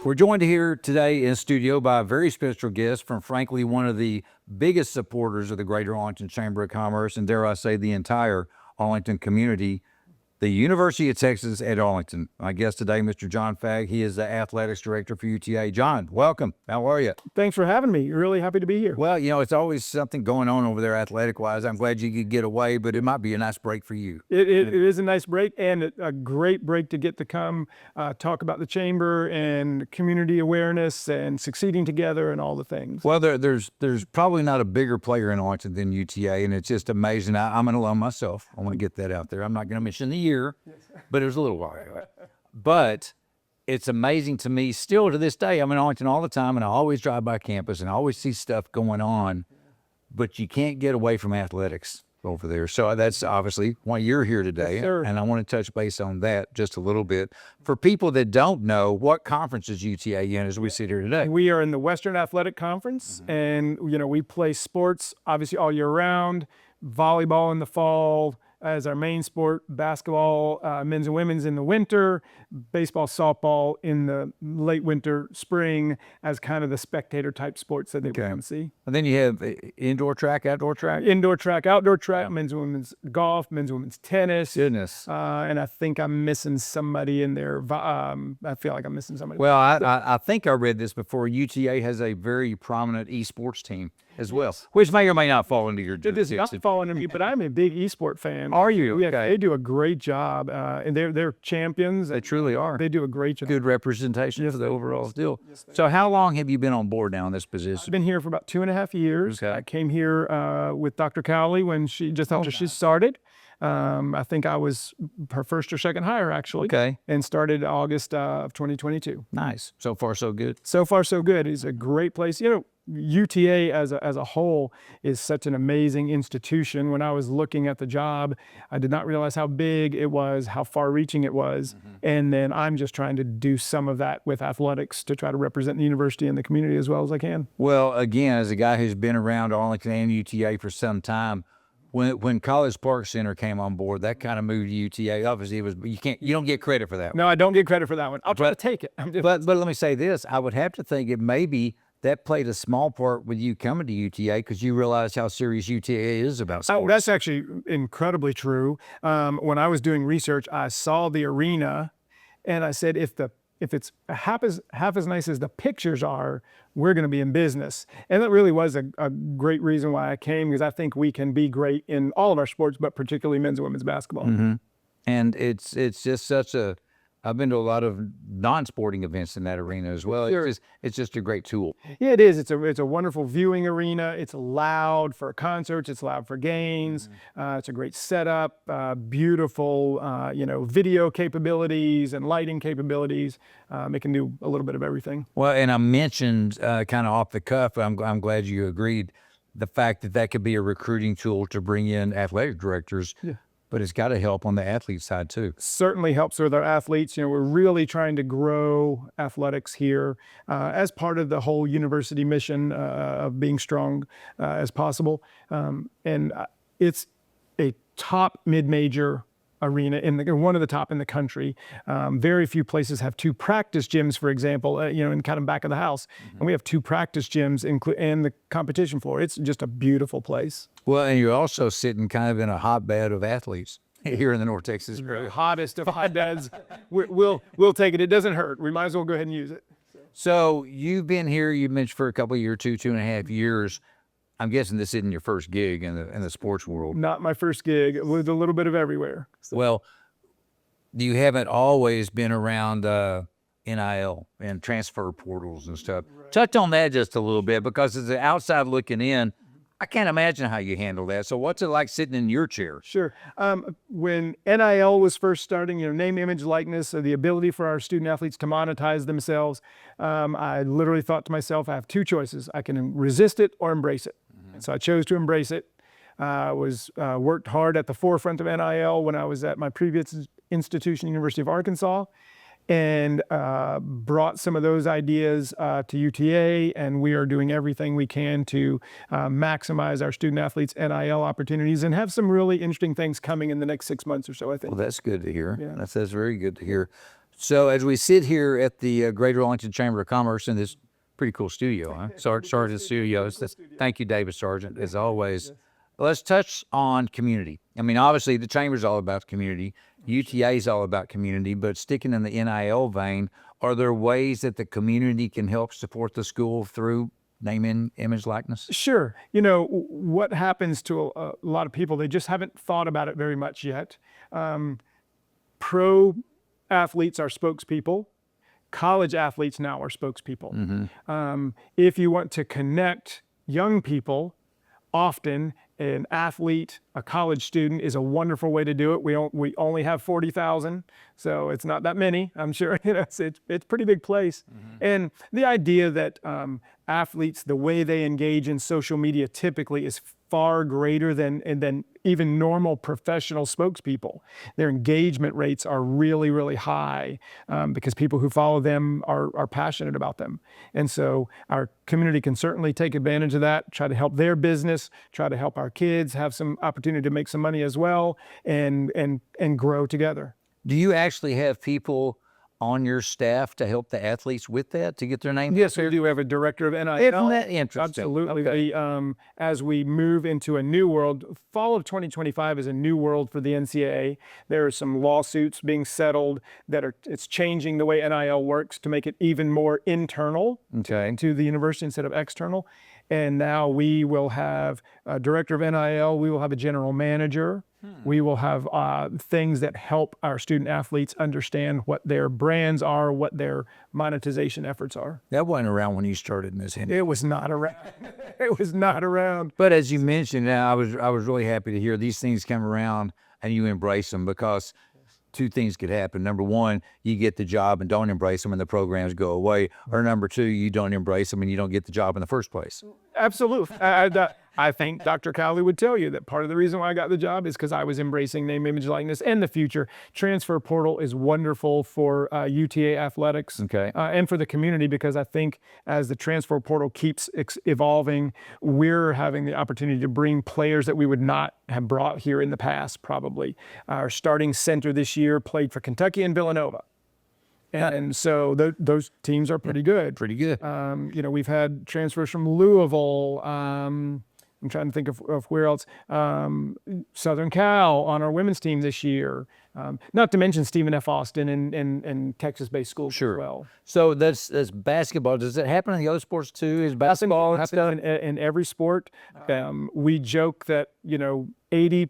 We're joined here today in studio by a very special guest from, frankly, one of the biggest supporters of the Greater Arlington Chamber of Commerce, and dare I say, the entire Arlington community, the University of Texas at Arlington. My guest today, Mr. John Fagg. He is the athletics director for UTA. John, welcome. How are you? Thanks for having me. Really happy to be here. Well, you know, it's always something going on over there athletic-wise. I'm glad you could get away, but it might be a nice break for you. It is a nice break, and a great break to get to come talk about the chamber and community awareness and succeeding together and all the things. Well, there's probably not a bigger player in Arlington than UTA, and it's just amazing. I'm an alum myself. I want to get that out there. I'm not going to mention the year, but it was a little while ago. But it's amazing to me still to this day. I'm in Arlington all the time, and I always drive by campus, and I always see stuff going on, but you can't get away from athletics over there. So that's obviously why you're here today. Yes, sir. And I want to touch base on that just a little bit. For people that don't know, what conference is UTA in as we sit here today? We are in the Western Athletic Conference, and we play sports obviously all year round. Volleyball in the fall as our main sport, basketball, men's and women's in the winter, baseball, softball in the late winter, spring as kind of the spectator type sports that they would come see. And then you have indoor track, outdoor track? Indoor track, outdoor track, men's and women's golf, men's and women's tennis. Goodness. And I think I'm missing somebody in there. I feel like I'm missing somebody. Well, I think I read this before. UTA has a very prominent esports team as well, which may or may not fall into your It does not fall into me, but I'm a big esport fan. Are you? Yeah, Okay. they do a great job, and they're champions. They truly are. They do a great job. Good representation for the overall deal. So how long have you been on board now in this I've position? been here for about 2.5 years. Okay. I came here with Dr. Cowley when she just after she started. I think I was her first or second hire actually. Okay. And started August of 2022. Nice. So far, so good. So far, so good. It's a great place. UTA as a whole is such an amazing institution. When I was looking at the job, I did not realize how big it was, how far-reaching it was. And then I'm just trying to do some of that with athletics to try to represent the university and the community as well as I can. Well, again, as a guy who's been around Arlington and UTA for some time, when College Park Center came on board, that kind of moved to UTA. Obviously, you don't get credit for that. No, I don't get credit for that one. I'll try to take it. But let me say this: I would have to think it maybe that played a small part with you coming to UTA because you realized how serious UTA is about sports. Oh, that's actually incredibly true. When I was doing research, I saw the arena, and I said, if it's half as nice as the pictures are, we're going to be in business. And that really was a great reason why I came, because I think we can be great in all of our sports, but particularly men's and women's basketball. And it's just such a. I've been to a lot of non-sporting events in that arena as well. Sure. It's just a great tool. Yeah, it is. It's a wonderful viewing arena. It's loud for concerts. It's loud for games. It's a great setup. Beautiful, video capabilities and lighting capabilities. It can do a little bit of everything. Well, and I mentioned kind of off the cuff. I'm glad you agreed. The fact that could be a recruiting tool to bring in athletic directors. Yeah. But it's got to help on the athlete side too. Certainly helps with our athletes. We're really trying to grow athletics here as part of the whole university mission of being strong as possible. And it's a top mid-major arena one of the top in the country. Very few places have 2 practice gyms, for example, in kind of back of the house. And we have 2 practice gyms and the competition floor. It's just a beautiful place. Well, and you're also sitting kind of in a hotbed of athletes here in the North Texas area. Hottest of hotbeds. We'll take it. It doesn't hurt. We might as well go ahead and use it. So you've been here, you mentioned for a couple of years, 2.5 years. I'm guessing this isn't your first gig in the sports world. Not my first gig. With a little bit of everywhere. So. Well, you haven't always been around NIL and transfer portals and stuff. Right. Touch on that just a little bit, because as an outside looking in, I can't imagine how you handle that. So what's it like sitting in your chair? Sure. When NIL was first starting, name, image, likeness, the ability for our student athletes to monetize themselves, I literally thought to myself, I have 2 choices. I can resist it or embrace it. And so I chose to embrace it. I worked hard at the forefront of NIL when I was at my previous institution, University of Arkansas. and brought some of those ideas to UTA, and we are doing everything we can to maximize our student athletes' NIL opportunities and have some really interesting things coming in the next 6 months or so, I think. Well, that's good to hear. Yeah. That's very good to hear. So as we sit here at the Greater Arlington Chamber of Commerce in this pretty cool studio, huh? Sargent Studios. Thank you, David Sargent, as always. Let's touch on community. I mean, obviously the Chamber's all about community. UTA is all about community, but sticking in the NIL vein, are there ways that the community can help support the school through name, image, likeness? Sure. You know, what happens to a lot of people, they just haven't thought about it very much yet. Pro athletes are spokespeople. College athletes now are spokespeople. If you want to connect young people, often an athlete, a college student is a wonderful way to do it. We only have 40,000, so it's not that many. I'm sure it's a pretty big place. And the idea that athletes, the way they engage in social media typically is far greater than even normal professional spokespeople. Their engagement rates are really, really high because people who follow them are passionate about them. And so our community can certainly take advantage of that, try to help their business, try to help our kids have some opportunity to make some money as well, and grow together. Do you actually have people on your staff to help the athletes with that, to get their name? Yes, we do have a director of NIL. Isn't that interesting? Absolutely. Okay. As we move into a new world, fall of 2025 is a new world for the NCAA. There are some lawsuits being settled it's changing the way NIL works to make it even more internal to the university instead of external. And now we will have a director of NIL, we will have a general manager, we will have things that help our student athletes understand what their brands are, what their monetization efforts are. That wasn't around when you started in this industry. It was not around. It was not around. But as you mentioned, I was really happy to hear these things come around and you embrace them, because two things could happen. Number one, you get the job and don't embrace them and the programs go away. Or number two, you don't embrace them and you don't get the job in the first place. Absolutely. I think Dr. Cowley would tell you that part of the reason why I got the job is because I was embracing name, image, likeness, and the future. Transfer portal is wonderful for UTA Athletics and for the community, because I think as the transfer portal keeps evolving, we're having the opportunity to bring players that we would not have brought here in the past, probably. Our starting center this year played for Kentucky and Villanova. And so those teams are pretty good. Pretty good. You know, we've had transfers from Louisville. I'm trying to think of where else. Southern Cal on our women's team this year. Not to mention Stephen F. Austin and Texas-based schools as well. So that's basketball. Does it happen in the other sports too? Is basketball happens in every sport? We joke that 80%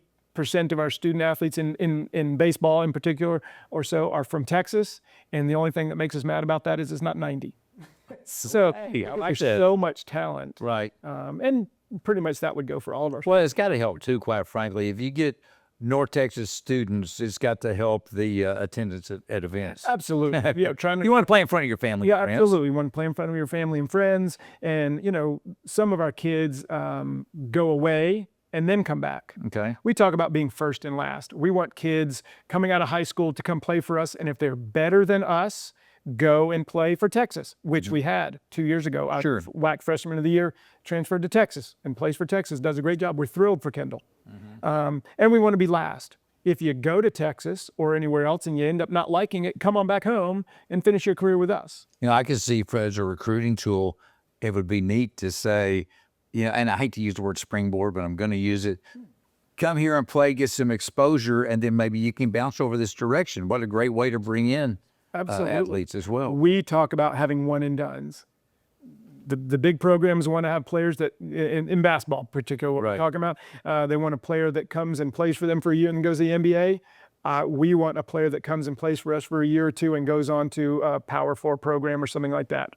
of our student athletes in baseball in particular or so are from Texas, and the only thing that makes us mad about that is it's not 90. So there's so much talent. Right. And pretty much that would go for all of our. Well, it's got to help too, quite frankly. If you get North Texas students, it's got to help the attendance at events. Absolutely. You want to play in front of your family and friends. Absolutely. You want to play in front of your family and friends. And, some of our kids go away and then come back. Okay. We talk about being first and last. We want kids coming out of high school to come play for us. And if they're better than us, go and play for Texas, which we had 2 years ago. Our WAC freshman of the year transferred to Texas and plays for Texas, does a great job. We're thrilled for Kendall. And we want to be last. If you go to Texas or anywhere else and you end up not liking it, come on back home and finish your career with us. I can see as a recruiting tool, it would be neat to say, and I hate to use the word springboard, but I'm going to use it. Come here and play, get some exposure, and then maybe you can bounce over this direction. What a great way to bring in athletes as well. We talk about having one and dones. The big programs want to have players that, in basketball in particular, what we're talking about, they want a player that comes and plays for them for a year and goes to the NBA. We want a player that comes and plays for us for a year or two and goes on to a Power 4 program or something like that.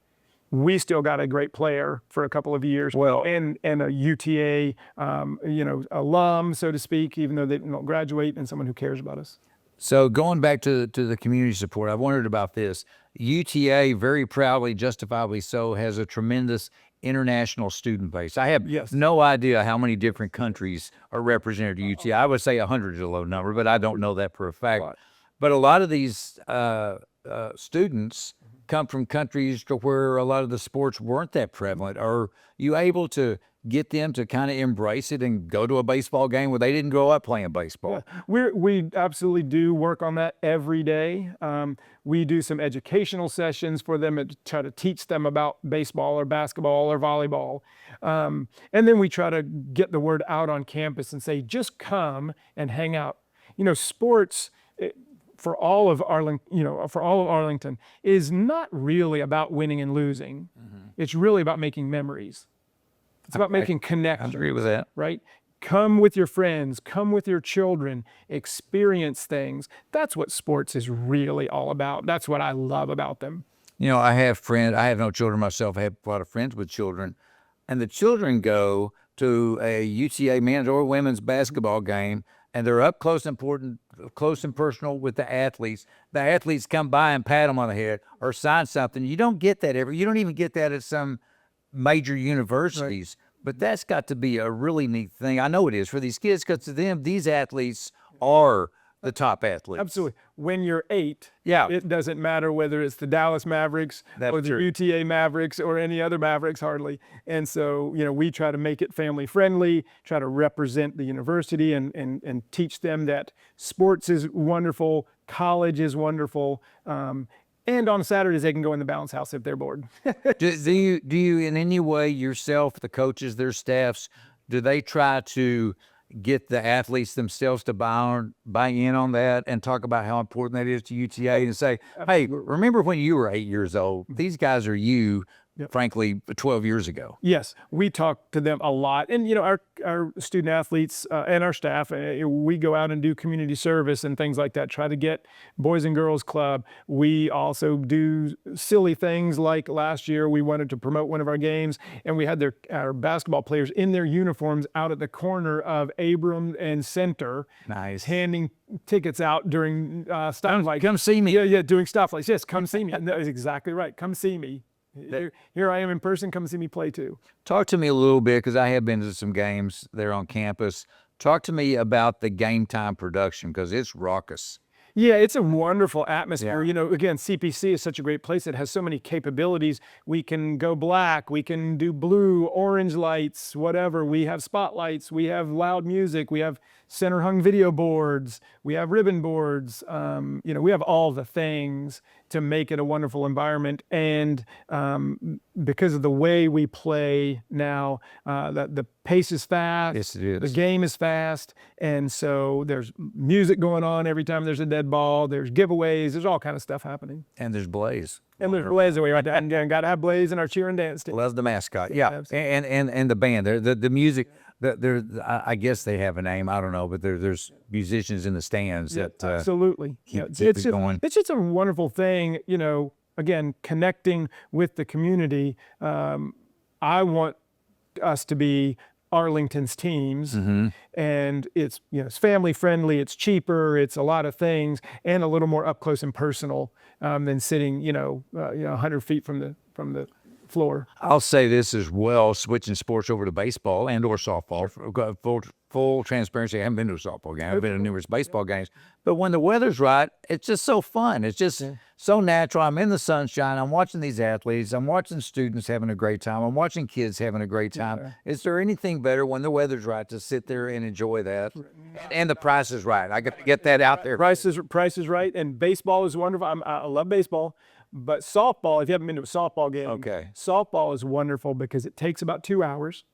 We still got a great player for a couple of years, and a UTA, alum, so to speak, even though they don't graduate, and someone who cares about us. So going back to the community support, I wondered about this. UTA, very proudly, justifiably so, has a tremendous international student base. I have no idea how many different countries are represented at UTA. I would say 100 is a low number, but I don't know that for a fact. But a lot of these students come from countries to where a lot of the sports weren't that prevalent? Are you able to get them to kind of embrace it and go to a baseball game where they didn't grow up playing baseball? We absolutely do work on that every day. We do some educational sessions for them to try to teach them about baseball or basketball or volleyball. And then we try to get the word out on campus and say, just come and hang out. Sports for all of Arlington is not really about winning and losing. It's really about making memories. It's about making connections. I agree with that. Right? Come with your friends, come with your children, experience things. That's what sports is really all about. That's what I love about them. I have no children myself. I have a lot of friends with children, and the children go to a UTA men's or women's basketball game, and they're up close and personal with the athletes. The athletes come by and pat them on the head or sign something. You don't get that you don't even get that at some major universities, but that's got to be a really neat thing. I know it is for these kids, because to them, these athletes are the top athletes. Absolutely. When you're 8, Yeah. it doesn't matter whether it's the Dallas Mavericks or the UTA Mavericks or any other Mavericks, hardly. And so, we try to make it family friendly, try to represent the university and teach them that sports is wonderful, college is wonderful. And on Saturdays, they can go in the bounce house if they're bored. do you in any way yourself, the coaches, their staffs, do they try to get the athletes themselves to buy in on that and talk about how important that is to UTA and say, hey, remember when you were 8 years old? These guys are you, frankly, 12 years ago. Yes, we talk to them a lot. And, our student athletes and our staff, we go out and do community service and things like that, try to get Boys and Girls Club. We also do silly things like last year we wanted to promote one of our games, and we had our basketball players in their uniforms out at the corner of Abram and Center. Nice. Handing tickets out during stoplights. Come see me. Yeah, doing stoplights. Yes, come see me. That is exactly right. Come see me. Here I am in person. Come see me play too. Talk to me a little bit, because I have been to some games there on campus. Talk to me about the game time production, because it's raucous. Yeah, it's a wonderful atmosphere. Yeah. Again, CPC is such a great place. It has so many capabilities. We can go black, we can do blue, orange lights, whatever. We have spotlights, we have loud music, we have center hung video boards, we have ribbon boards. We have all the things to make it a wonderful environment. And because of the way we play now, the pace is fast. Yes, it is. The game is fast. And so there's music going on every time there's a dead ball. There's giveaways. There's all kind of stuff happening. And there's Blaze. And there's Blaze away right there. And got to have Blaze in our cheer and dance team. Loves the mascot. Yeah. Absolutely. And the band. The music. I guess they have a name. I don't know, but there's musicians in the stands that absolutely. keep It's it going. It's just a wonderful thing. Again, connecting with the community. I want us to be Arlington's teams, and it's family friendly, it's cheaper, it's a lot of things, and a little more up close and personal than sitting 100 feet from the floor. I'll say this as well, switching sports over to baseball and or softball. Full transparency, I haven't been to a softball game. I've been to numerous baseball games. But when the weather's right, it's just so fun. It's just so natural. I'm in the sunshine. I'm watching these athletes. I'm watching students having a great time. I'm watching kids having a great time. Yeah. Is there anything better when the weather's right to sit there and enjoy that? And the price is right. I got to get that out there. Price is right, and baseball is wonderful. I love baseball. But softball, if you haven't been to a softball game, softball is wonderful because it takes about 2 hours.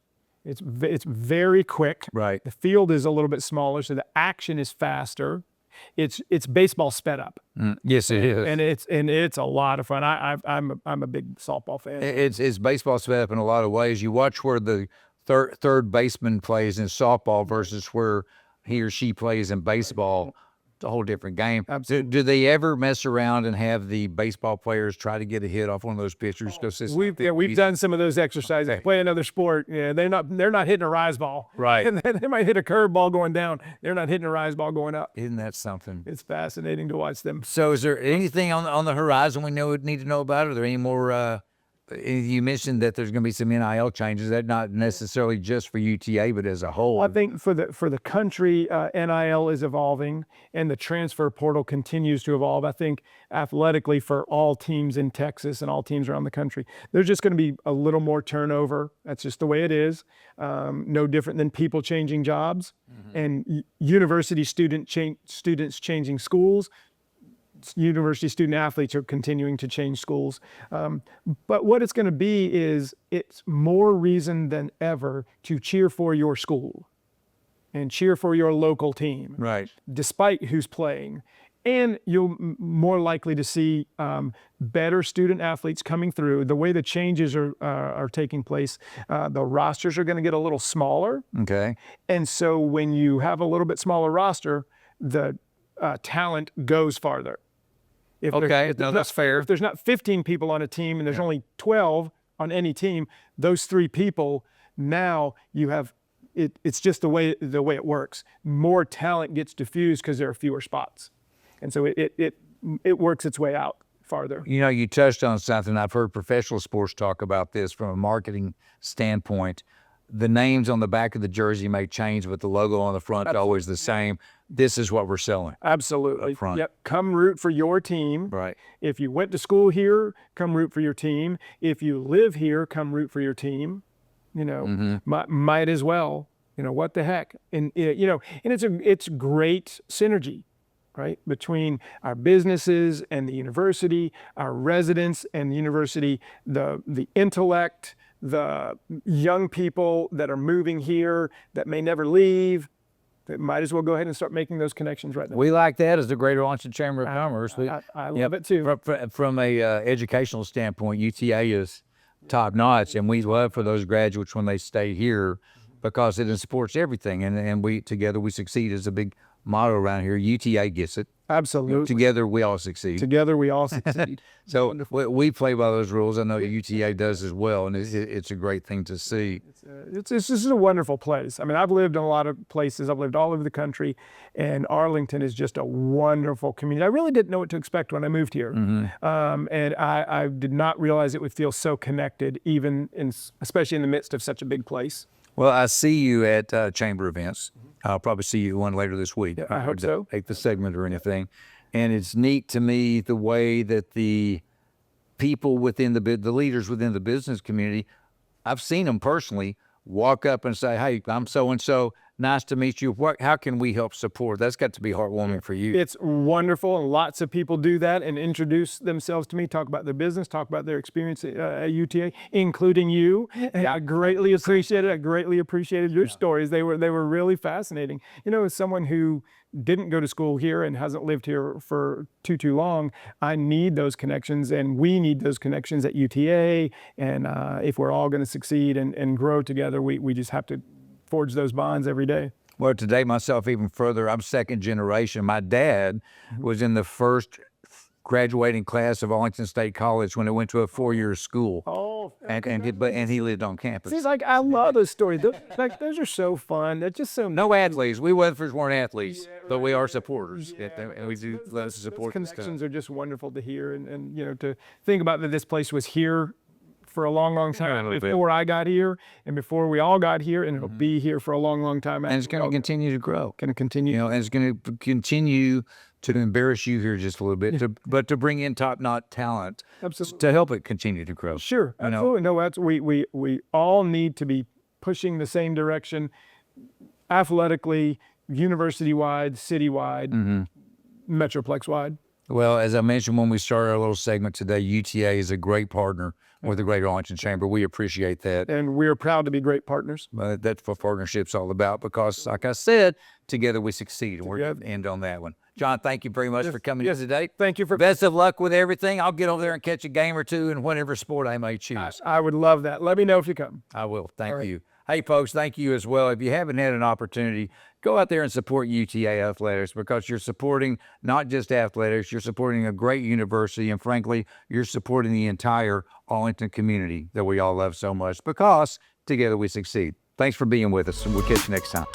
It's very quick. Right. The field is a little bit smaller, so the action is faster. It's baseball sped up. Yes, it is. And it's a lot of fun. I'm a big softball fan. It's baseball sped up in a lot of ways. You watch where the third baseman plays in softball versus where he or she plays in baseball. It's a whole different game. Absolutely. Do they ever mess around and have the baseball players try to get a hit off one of those pitchers? We've done some of those exercises. Play another sport. Yeah, they're not hitting a rise ball. Right. And they might hit a curve ball going down. They're not hitting a rise ball going up. Isn't that something? It's fascinating to watch them. So is there anything on the horizon we need to know about? Are there any more You mentioned that there's going to be some NIL changes. That not necessarily just for UTA, but as a whole. I think for the country, NIL is evolving, and the transfer portal continues to evolve. I think athletically for all teams in Texas and all teams around the country, there's just going to be a little more turnover. That's just the way it is. No different than people changing jobs, and university students changing schools. University student athletes are continuing to change schools. But what it's going to be is it's more reason than ever to cheer for your school and cheer for your local team, Right. despite who's playing. And you're more likely to see better student athletes coming through. The way the changes are taking place, the rosters are going to get a little smaller. Okay. And so when you have a little bit smaller roster, the talent goes farther. If that's fair. If there's not 15 people on a team and there's only 12 on any team, those 3 people, now you have it. It's just the way it works. More talent gets diffused because there are fewer spots, and so it works its way out farther. You touched on something. I've heard professional sports talk about this from a marketing standpoint. The names on the back of the jersey may change, but the logo on the front is always the same. This is what we're selling. Absolutely. Up front. Yep. Come root for your team. Right. If you went to school here, come root for your team. If you live here, come root for your team. Might as well. What the heck? And and it's great synergy, right, between our businesses and the university, our residents and the university, the intellect, the young people that are moving here that may never leave, that might as well go ahead and start making those connections right now. We like that as the Greater Arlington Chamber of Commerce. I love it too. From a educational standpoint, UTA is top notch, and we love for those graduates when they stay here because it supports everything, and we together we succeed is a big motto around here. UTA gets it. Absolutely. Together we all succeed. Together we all succeed. So we play by those rules. I know UTA does as well, and it's a great thing to see. It's just a wonderful place. I mean, I've lived in a lot of places. I've lived all over the country, and Arlington is just a wonderful community. I really didn't know what to expect when I moved here, and I did not realize it would feel so connected, especially in the midst of such a big place. Well, I see you at chamber events. I'll probably see you one later this week. Yeah, I hope so. Take the segment or anything. And it's neat to me the way that the people within the leaders within the business community, I've seen them personally walk up and say, "Hey, I'm so-and-so. Nice to meet you. How can we help support?" That's got to be heartwarming for you. It's wonderful, and lots of people do that and introduce themselves to me, talk about their business, talk about their experience at UTA, including you. And I greatly appreciated it. I greatly appreciated your stories. They were really fascinating. As someone who didn't go to school here and hasn't lived here for too long, I need those connections, and we need those connections at UTA. And if we're all going to succeed and grow together, we just have to forge those bonds every day. Well, to date myself even further, I'm second generation. My dad was in the first graduating class of Arlington State College when it went to a 4-year school. Oh, and he lived on campus. See, I love those stories. Those are so fun. They're just so no athletes. We Weatherfords weren't athletes, but we are supporters, and we do love to support. Those connections are just wonderful to hear, and to think about that this place was here for a long time before I got here and before we all got here, and it'll be here for a long time. And it's going to continue to grow. Going to continue. And it's going to continue to embarrass you here just a little bit, but to bring in top-notch talent to help it continue to grow. Sure, absolutely. No, we all need to be pushing the same direction, athletically, university-wide, city-wide, Metroplex-wide. Well, as I mentioned when we started our little segment today, UTA is a great partner with the Greater Arlington Chamber. We appreciate that. And we're proud to be great partners. That's what partnership's all about because, like I said, together we succeed. And we're going to end on that one. John, thank you very much for coming in today. Thank you for... Best of luck with everything. I'll get over there and catch a game or two in whatever sport I may choose. I would love that. Let me know if you come. I will. Thank you. Hey, folks, thank you as well. If you haven't had an opportunity, go out there and support UTA Athletics because you're supporting not just athletics, you're supporting a great university, and frankly, you're supporting the entire Arlington community that we all love so much because together we succeed. Thanks for being with us, and we'll catch you next time.